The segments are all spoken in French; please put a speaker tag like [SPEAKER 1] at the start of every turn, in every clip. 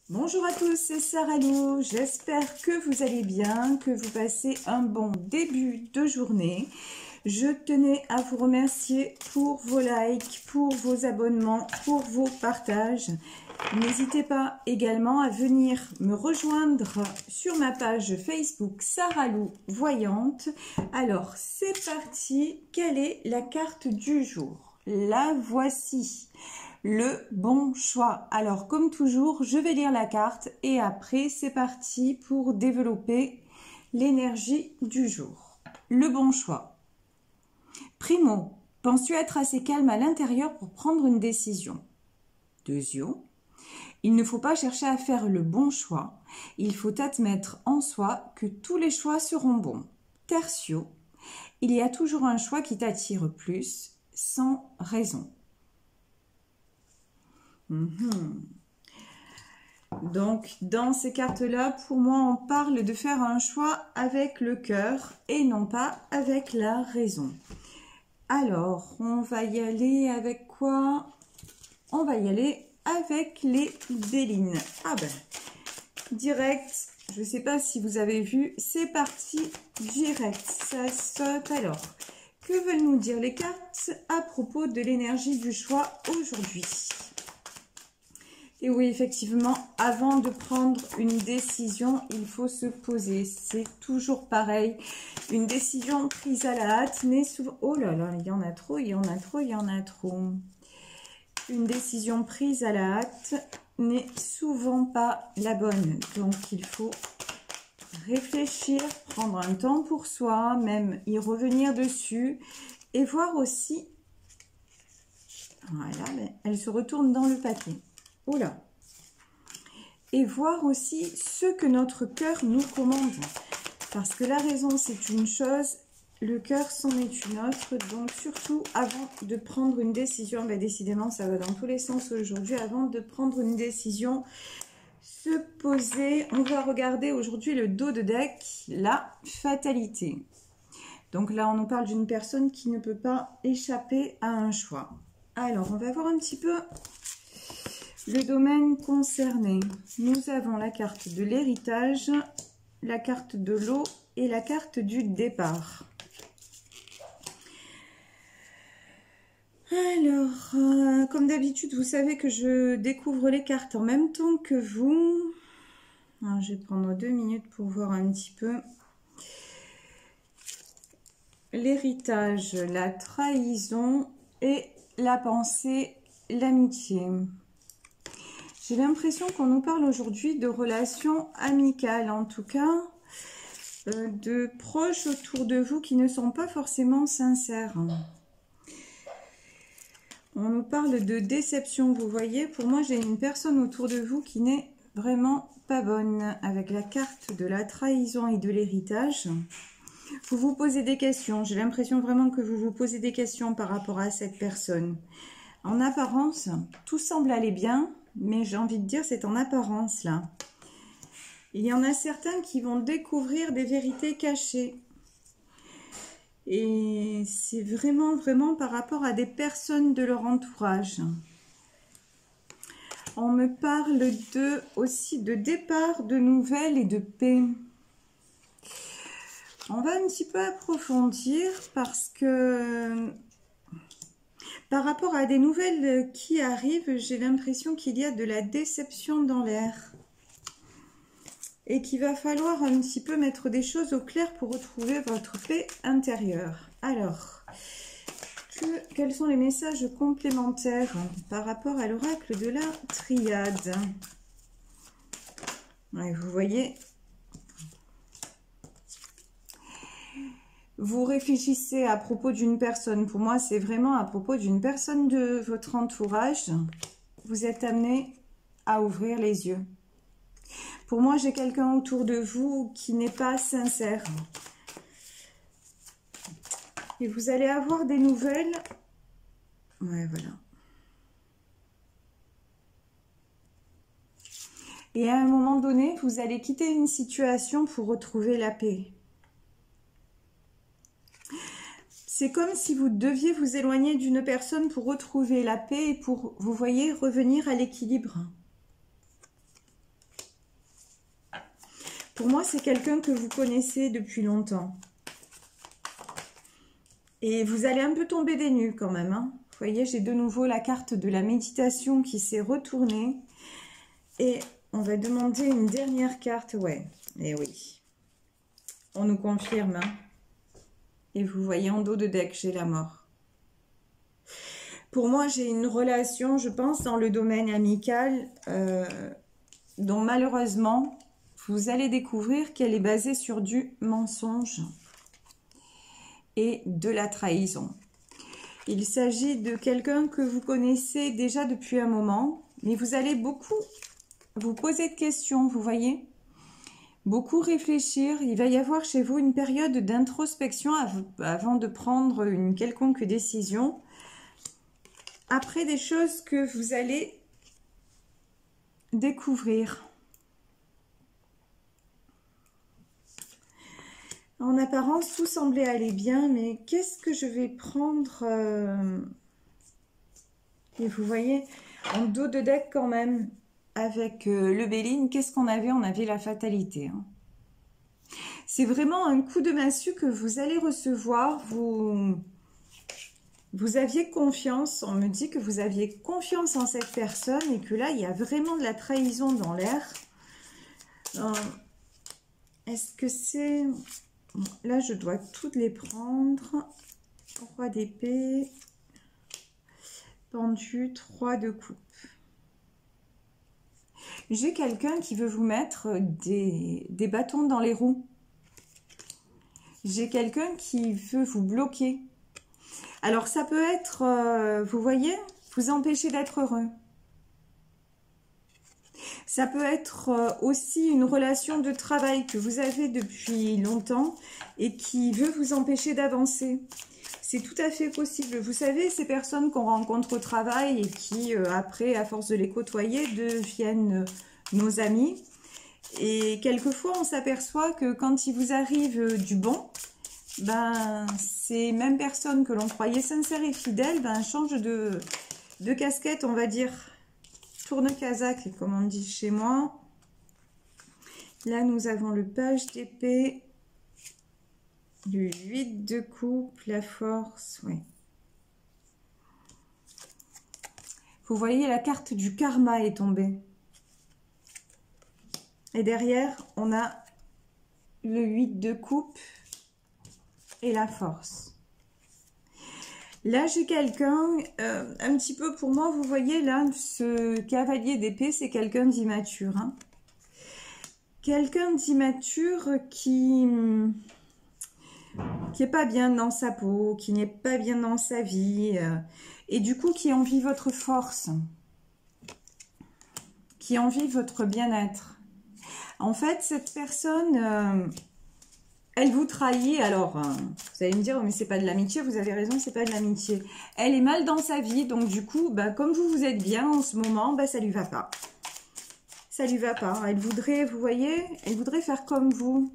[SPEAKER 1] Bonjour à tous, c'est Sarah Lou. J'espère que vous allez bien, que vous passez un bon début de journée. Je tenais à vous remercier pour vos likes, pour vos abonnements, pour vos partages. N'hésitez pas également à venir me rejoindre sur ma page Facebook Sarah Lou Voyante. Alors, c'est parti. Quelle est la carte du jour? La voici. Le bon choix. Alors, comme toujours, je vais lire la carte et après, c'est parti pour développer l'énergie du jour. Le bon choix. Primo, penses-tu être assez calme à l'intérieur pour prendre une décision? Deuxio, il ne faut pas chercher à faire le bon choix. Il faut admettre en soi que tous les choix seront bons. Tertio, il y a toujours un choix qui t'attire plus, sans raison. Donc, dans ces cartes-là, pour moi, on parle de faire un choix avec le cœur et non pas avec la raison. Alors, on va y aller avec quoi? On va y aller avec les Bélines. Ah ben, direct, je ne sais pas si vous avez vu, c'est parti, direct, ça saute. Alors, que veulent nous dire les cartes à propos de l'énergie du choix aujourd'hui? Et oui, effectivement, avant de prendre une décision, il faut se poser. C'est toujours pareil. Une décision prise à la hâte n'est souvent... Oh là là, il y en a trop, il y en a trop, il y en a trop. Une décision prise à la hâte n'est souvent pas la bonne. Donc, il faut réfléchir, prendre un temps pour soi, même y revenir dessus et voir aussi... Voilà, elle se retourne dans le papier. Oula. Et voir aussi ce que notre cœur nous commande. Parce que la raison, c'est une chose, le cœur, c'en est une autre. Donc, surtout, avant de prendre une décision, ben, décidément, ça va dans tous les sens aujourd'hui. Avant de prendre une décision, se poser. On va regarder aujourd'hui le dos de deck, la fatalité. Donc là, on nous parle d'une personne qui ne peut pas échapper à un choix. Alors, on va voir un petit peu... le domaine concerné. Nous avons la carte de l'héritage, la carte de l'eau et la carte du départ. Alors, comme d'habitude, vous savez que je découvre les cartes en même temps que vous. Alors, je vais prendre 2 minutes pour voir un petit peu. L'héritage, la trahison et la pensée, l'amitié. J'ai l'impression qu'on nous parle aujourd'hui de relations amicales, en tout cas, de proches autour de vous qui ne sont pas forcément sincères. On nous parle de déception, vous voyez. Pour moi, j'ai une personne autour de vous qui n'est vraiment pas bonne. Avec la carte de la trahison et de l'héritage, vous vous posez des questions. J'ai l'impression vraiment que vous vous posez des questions par rapport à cette personne. En apparence, tout semble aller bien. Mais j'ai envie de dire, c'est en apparence, là. Il y en a certains qui vont découvrir des vérités cachées. Et c'est vraiment, vraiment par rapport à des personnes de leur entourage. On me parle aussi de départ, de nouvelles et de paix. On va un petit peu approfondir parce que... par rapport à des nouvelles qui arrivent, j'ai l'impression qu'il y a de la déception dans l'air. Et qu'il va falloir un petit peu mettre des choses au clair pour retrouver votre paix intérieure. Alors, quels sont les messages complémentaires par rapport à l'oracle de la triade? Ouais, vous voyez... vous réfléchissez à propos d'une personne. Pour moi, c'est vraiment à propos d'une personne de votre entourage. Vous êtes amené à ouvrir les yeux. Pour moi, j'ai quelqu'un autour de vous qui n'est pas sincère. Et vous allez avoir des nouvelles. Ouais, voilà. Et à un moment donné, vous allez quitter une situation pour retrouver la paix. C'est comme si vous deviez vous éloigner d'une personne pour retrouver la paix et pour, vous voyez, revenir à l'équilibre. Pour moi, c'est quelqu'un que vous connaissez depuis longtemps. Et vous allez un peu tomber des nues quand même, hein. Vous voyez, j'ai de nouveau la carte de la méditation qui s'est retournée. Et on va demander une dernière carte. Ouais, et oui. On nous confirme, hein. Et vous voyez en dos de deck, j'ai la mort. Pour moi, j'ai une relation, je pense, dans le domaine amical, dont malheureusement, vous allez découvrir qu'elle est basée sur du mensonge et de la trahison. Il s'agit de quelqu'un que vous connaissez déjà depuis un moment, mais vous allez beaucoup vous poser de questions, vous voyez, beaucoup réfléchir. Il va y avoir chez vous une période d'introspection avant de prendre une quelconque décision. Après des choses que vous allez découvrir. En apparence, tout semblait aller bien, mais qu'est-ce que je vais prendre Et vous voyez, en dos de deck quand même, avec le Béline, qu'est-ce qu'on avait? On avait la fatalité. Hein. C'est vraiment un coup de massue que vous allez recevoir. Vous aviez confiance, on me dit que vous aviez confiance en cette personne et que là, il y a vraiment de la trahison dans l'air. Est-ce que c'est... Là, je dois toutes les prendre. Roi d'épée, pendu, 3 de coupe. J'ai quelqu'un qui veut vous mettre des bâtons dans les roues. J'ai quelqu'un qui veut vous bloquer. Alors, ça peut être, vous voyez, vous empêcher d'être heureux. Ça peut être aussi une relation de travail que vous avez depuis longtemps et qui veut vous empêcher d'avancer. C'est tout à fait possible. Vous savez, ces personnes qu'on rencontre au travail et qui, après, à force de les côtoyer, deviennent nos amis. Et quelquefois, on s'aperçoit que quand il vous arrive du bon, ben, ces mêmes personnes que l'on croyait sincères et fidèles, ben, changent de casquette, on va dire. Tourne-casaque, comme on dit chez moi. Là, nous avons le page d'épée, du 8 de coupe, la force, oui. Vous voyez, la carte du karma est tombée. Et derrière, on a le 8 de coupe et la force. Là, j'ai quelqu'un, un petit peu pour moi, vous voyez là, ce cavalier d'épée, c'est quelqu'un d'immature. Hein. Quelqu'un d'immature qui n'est pas bien dans sa peau, qui n'est pas bien dans sa vie, et du coup qui envie votre force, qui envie votre bien-être. En fait, cette personne... elle vous trahit, alors, vous allez me dire, mais c'est pas de l'amitié, vous avez raison, c'est pas de l'amitié. Elle est mal dans sa vie, donc du coup, bah, comme vous êtes bien en ce moment, bah, ça lui va pas. Ça lui va pas. Elle voudrait, vous voyez, elle voudrait faire comme vous.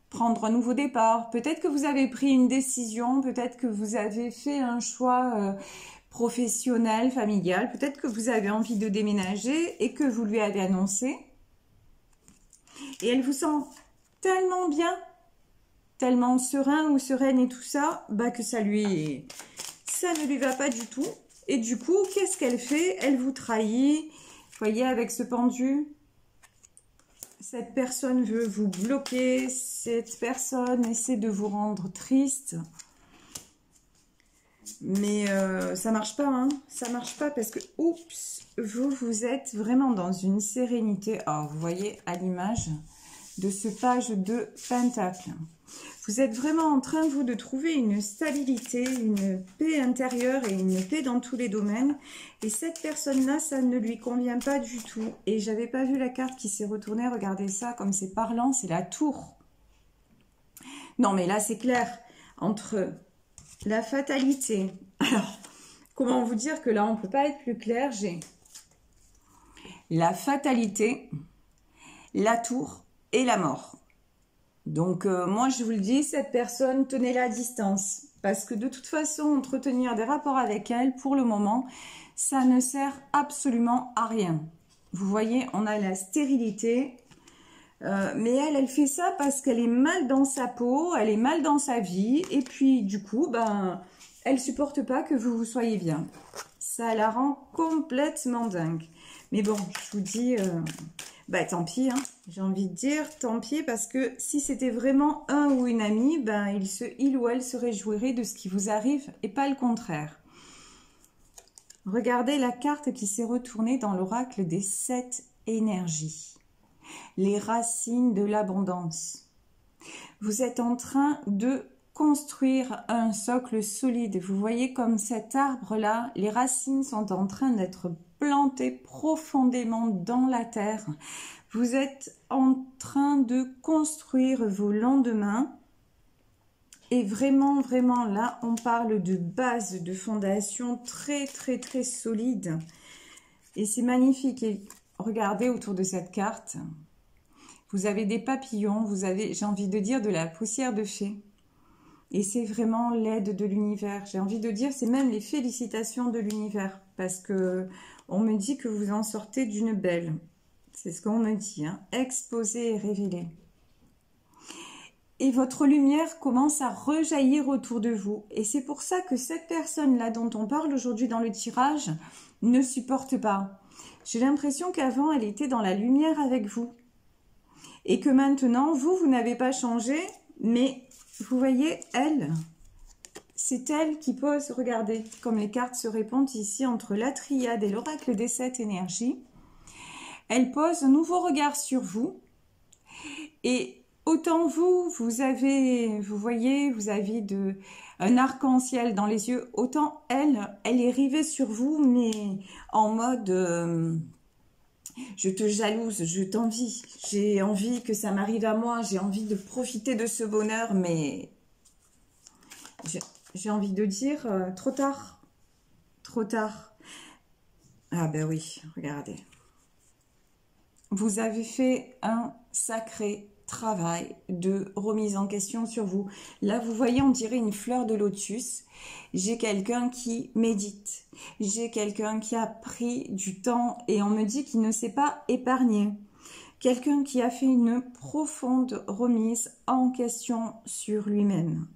[SPEAKER 1] Prendre un nouveau départ. Peut-être que vous avez pris une décision, peut-être que vous avez fait un choix professionnel, familial, peut-être que vous avez envie de déménager et que vous lui avez annoncé. Et elle vous sent... tellement bien, tellement serein ou sereine et tout ça, bah que ça ne lui va pas du tout. Et du coup, qu'est-ce qu'elle fait? Elle vous trahit. Vous voyez, avec ce pendu, cette personne veut vous bloquer, cette personne essaie de vous rendre triste. Mais ça marche pas, hein. Ça marche pas parce que, oups, vous êtes vraiment dans une sérénité. Alors, vous voyez à l'image de ce page de Pentacle. Vous êtes vraiment en train, vous, de trouver une stabilité, une paix intérieure et une paix dans tous les domaines. Et cette personne-là, ça ne lui convient pas du tout. Et j'avais pas vu la carte qui s'est retournée. Regardez ça, comme c'est parlant, c'est la tour. Non, mais là, c'est clair. Entre la fatalité... Alors, comment vous dire que là, on ne peut pas être plus clair. J'ai la fatalité, la tour et la mort. Donc, moi, je vous le dis, cette personne, tenez-la à distance. Parce que de toute façon, entretenir des rapports avec elle, pour le moment, ça ne sert absolument à rien. Vous voyez, on a la stérilité. Mais elle fait ça parce qu'elle est mal dans sa peau, elle est mal dans sa vie. Et puis, du coup, ben, elle supporte pas que vous soyez bien. Ça la rend complètement dingue. Mais bon, je vous dis, bah tant pis, hein. J'ai envie de dire tant pis, parce que si c'était vraiment un ou une amie, ben il ou elle se réjouirait de ce qui vous arrive et pas le contraire. Regardez la carte qui s'est retournée dans l'oracle des 7 énergies. Les racines de l'abondance. Vous êtes en train de construire un socle solide. Vous voyez comme cet arbre-là, les racines sont en train d'être plantées profondément dans la terre. Vous êtes en train de construire vos lendemains. Et vraiment, vraiment, là, on parle de base, de fondation très, très, très solide. Et c'est magnifique. Et regardez autour de cette carte. Vous avez des papillons, vous avez, j'ai envie de dire, de la poussière de fée. Et c'est vraiment l'aide de l'univers. J'ai envie de dire, c'est même les félicitations de l'univers. Parce que on me dit que vous en sortez d'une belle. C'est ce qu'on me dit, hein. Exposé et révélé. Et votre lumière commence à rejaillir autour de vous. Et c'est pour ça que cette personne-là dont on parle aujourd'hui dans le tirage ne supporte pas. J'ai l'impression qu'avant, elle était dans la lumière avec vous. Et que maintenant, vous n'avez pas changé, mais vous voyez, elle, c'est elle qui pose, regardez, comme les cartes se répondent ici entre la triade et l'oracle des 7 énergies. Elle pose un nouveau regard sur vous. Et autant vous voyez, vous avez un arc-en-ciel dans les yeux, autant elle est rivée sur vous, mais en mode... je te jalouse, je t'envie, j'ai envie que ça m'arrive à moi, j'ai envie de profiter de ce bonheur, mais j'ai envie de dire trop tard, trop tard. Ah ben oui, regardez. Vous avez fait un sacré travail de remise en question sur vous. Là, vous voyez, on dirait une fleur de lotus. J'ai quelqu'un qui médite. J'ai quelqu'un qui a pris du temps et on me dit qu'il ne s'est pas épargné. Quelqu'un qui a fait une profonde remise en question sur lui-même.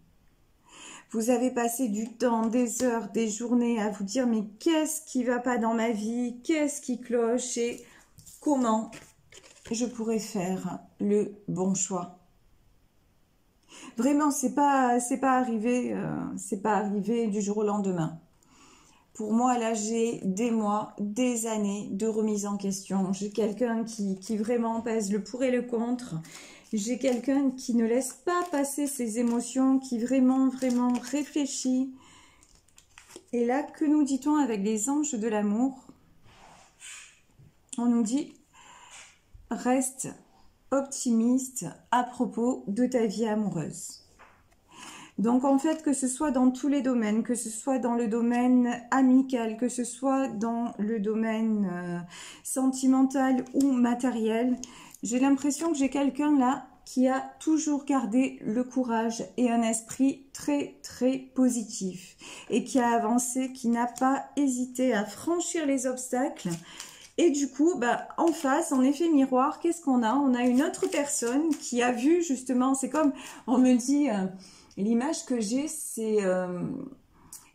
[SPEAKER 1] Vous avez passé du temps, des heures, des journées à vous dire mais qu'est-ce qui va pas dans ma vie? Qu'est-ce qui cloche? Et comment je pourrais faire le bon choix. Vraiment, c'est pas arrivé du jour au lendemain. Pour moi, là, j'ai des mois, des années de remise en question. J'ai quelqu'un qui vraiment pèse le pour et le contre. J'ai quelqu'un qui ne laisse pas passer ses émotions, qui vraiment, vraiment réfléchit. Et là, que nous dit-on avec les anges de l'amour? On nous dit reste optimiste à propos de ta vie amoureuse. Donc en fait, que ce soit dans tous les domaines, que ce soit dans le domaine amical, que ce soit dans le domaine sentimental ou matériel, j'ai l'impression que j'ai quelqu'un là qui a toujours gardé le courage et un esprit très très positif et qui a avancé, qui n'a pas hésité à franchir les obstacles. Et du coup, bah, en face, en effet miroir, qu'est-ce qu'on a? On a une autre personne qui a vu justement, c'est comme, on me dit, l'image que j'ai, c'est,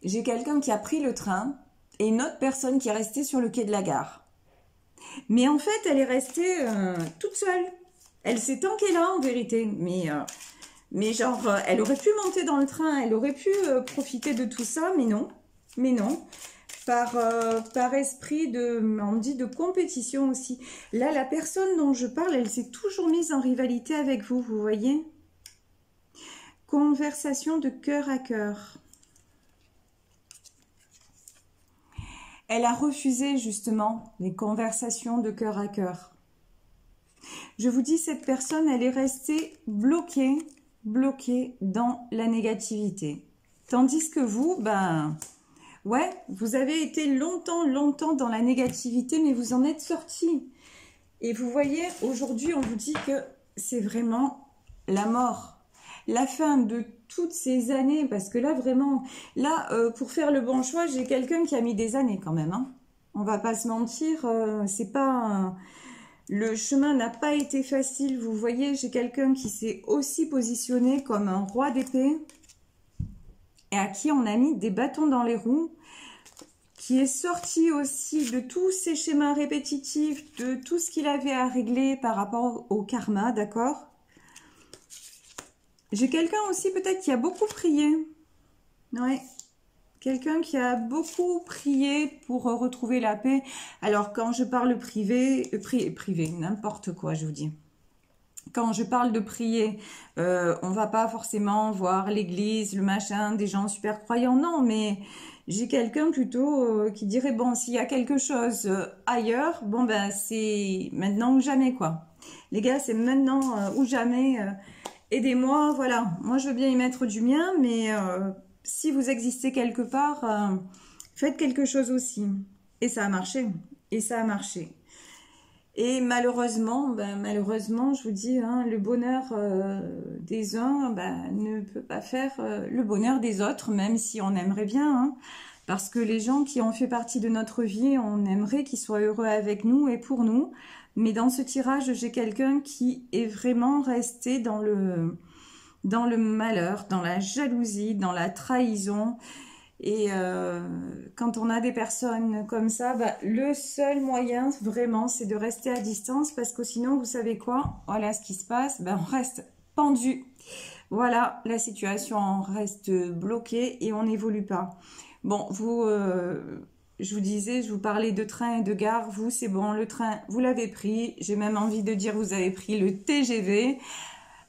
[SPEAKER 1] j'ai quelqu'un qui a pris le train et une autre personne qui est restée sur le quai de la gare. Mais en fait, elle est restée toute seule. Elle s'est tankée là, en vérité. Mais genre, elle aurait pu monter dans le train, elle aurait pu profiter de tout ça, mais non. Mais non. Par esprit on dit de compétition aussi. Là, la personne dont je parle, elle s'est toujours mise en rivalité avec vous, vous voyez? Conversation de cœur à cœur. Elle a refusé justement les conversations de cœur à cœur. Je vous dis, cette personne, elle est restée bloquée dans la négativité. Tandis que vous, ben... ouais, vous avez été longtemps dans la négativité, mais vous en êtes sorti. Et vous voyez, aujourd'hui, on vous dit que c'est vraiment la mort. La fin de toutes ces années, parce que là, vraiment, là, pour faire le bon choix, j'ai quelqu'un qui a mis des années quand même. Hein. On va pas se mentir, c'est pas... Le chemin n'a pas été facile. Vous voyez, j'ai quelqu'un qui s'est aussi positionné comme un roi d'épée et à qui on a mis des bâtons dans les roues, qui est sorti aussi de tous ces schémas répétitifs, de tout ce qu'il avait à régler par rapport au karma, d'accord? J'ai quelqu'un aussi peut-être qui a beaucoup prié. Ouais. Quelqu'un qui a beaucoup prié pour retrouver la paix. Alors, quand je parle privé, n'importe quoi, je vous dis. Quand je parle de prier, on va pas forcément voir l'église, le machin, des gens super croyants, non, mais j'ai quelqu'un plutôt qui dirait, bon, s'il y a quelque chose ailleurs, bon, ben, c'est maintenant ou jamais, quoi. Les gars, c'est maintenant ou jamais. Aidez-moi, voilà. Moi, je veux bien y mettre du mien, mais si vous existez quelque part, faites quelque chose aussi. Et ça a marché. Et ça a marché. Et malheureusement, malheureusement, je vous dis, hein, le bonheur des uns ne peut pas faire le bonheur des autres, même si on aimerait bien. Hein, parce que les gens qui ont fait partie de notre vie, on aimerait qu'ils soient heureux avec nous et pour nous. Mais dans ce tirage, j'ai quelqu'un qui est vraiment resté dans le malheur, dans la jalousie, dans la trahison. Et quand on a des personnes comme ça, le seul moyen vraiment c'est de rester à distance parce que sinon vous savez quoi, voilà ce qui se passe, on reste pendu. Voilà, la situation reste bloquée et on n'évolue pas. Bon, vous, je vous disais, je vous parlais de train et de gare, vous c'est bon, le train vous l'avez pris, j'ai même envie de dire vous avez pris le TGV.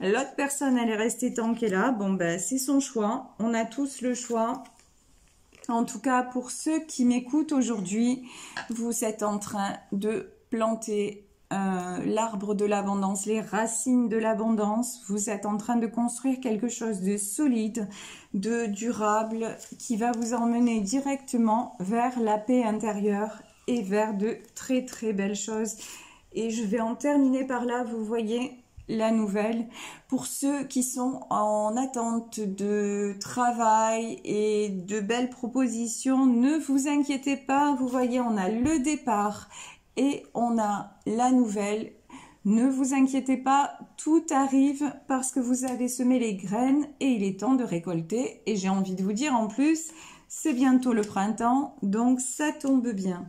[SPEAKER 1] L'autre personne elle est restée tant qu'elle est là, bon c'est son choix, on a tous le choix. En tout cas, pour ceux qui m'écoutent aujourd'hui, vous êtes en train de planter l'arbre de l'abondance, les racines de l'abondance. Vous êtes en train de construire quelque chose de solide, de durable, qui va vous emmener directement vers la paix intérieure et vers de très très belles choses. Et je vais en terminer par là, vous voyez la nouvelle. Pour ceux qui sont en attente de travail et de belles propositions, ne vous inquiétez pas, vous voyez, on a le départ et on a la nouvelle. Ne vous inquiétez pas, tout arrive parce que vous avez semé les graines et il est temps de récolter. Et j'ai envie de vous dire en plus, c'est bientôt le printemps, donc ça tombe bien.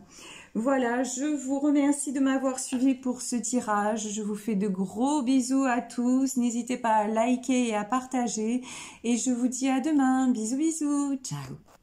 [SPEAKER 1] Voilà, je vous remercie de m'avoir suivi pour ce tirage. Je vous fais de gros bisous à tous. N'hésitez pas à liker et à partager. Et je vous dis à demain. Bisous, bisous. Ciao.